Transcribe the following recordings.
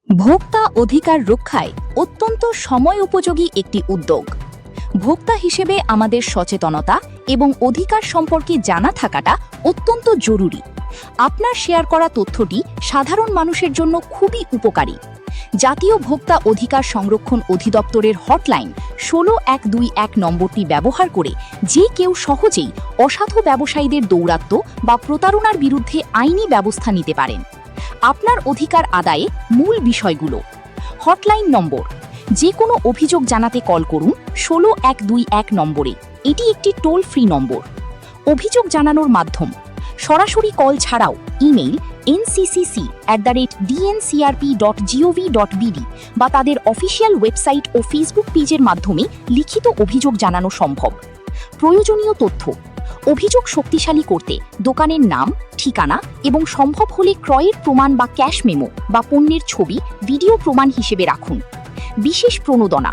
ভোক্তা অধিকার রক্ষায় অত্যন্ত সময় উপযোগী একটি উদ্যোগ। ভোক্তা হিসেবে আমাদের সচেতনতা এবং অধিকার সম্পর্কে জানা থাকাটা অত্যন্ত জরুরি। আপনার শেয়ার করা তথ্যটি সাধারণ মানুষের জন্য খুবই উপকারী। জাতীয় ভোক্তা অধিকার সংরক্ষণ অধিদপ্তরের হটলাইন ১৬১২১ নম্বরটি ব্যবহার করে যে কেউ সহজেই অসাধু ব্যবসায়ীদের দৌরাত্ম্য বা প্রতারণার বিরুদ্ধে আইনি ব্যবস্থা নিতে পারেন। আপনার অধিকার আদায়ে মূল বিষয়গুলো: হটলাইন নম্বর, যে কোনো অভিযোগ জানাতে কল করুন ১৬১২১ নম্বরে। এটি একটি টোল ফ্রি নম্বর। অভিযোগ জানানোর মাধ্যম: সরাসরি কল ছাড়াও ইমেইল ncc@dncrp.gov.bd বা তাদের অফিসিয়াল ওয়েবসাইট ও ফেসবুক পেজের মাধ্যমে লিখিত অভিযোগ জানানো সম্ভব। প্রয়োজনীয় তথ্য: অভিযোগ শক্তিশালী করতে দোকানের নাম, ঠিকানা এবং সম্ভব হলে ক্রয়ের প্রমাণ বা ক্যাশ মেমো বা পণ্যের ছবি ভিডিও প্রমাণ হিসেবে রাখুন। বিশেষ প্রণোদনা: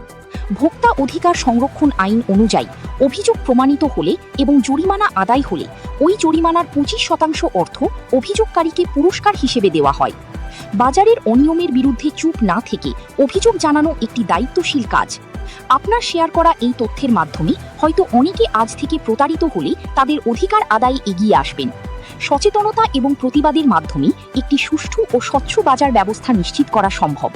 ভোক্তা অধিকার সংরক্ষণ আইন অনুযায়ী অভিযোগ প্রমাণিত হলে এবং জরিমানা আদায় হলে ওই জরিমানার ২৫% অর্থ অভিযোগকারীকে পুরস্কার হিসেবে দেওয়া হয়। বাজারের অনিয়মের বিরুদ্ধে চুপ না থেকে অভিযোগ জানানো একটি দায়িত্বশীল কাজ। আপনার শেয়ার করা এই তথ্যের মাধ্যমে হয়তো অনেকে আজ থেকে প্রতারিত হলে তাদের অধিকার আদায়ে এগিয়ে আসবেন। সচেতনতা এবং প্রতিবাদের মাধ্যমে একটি সুষ্ঠু ও স্বচ্ছ বাজার ব্যবস্থা নিশ্চিত করা সম্ভব।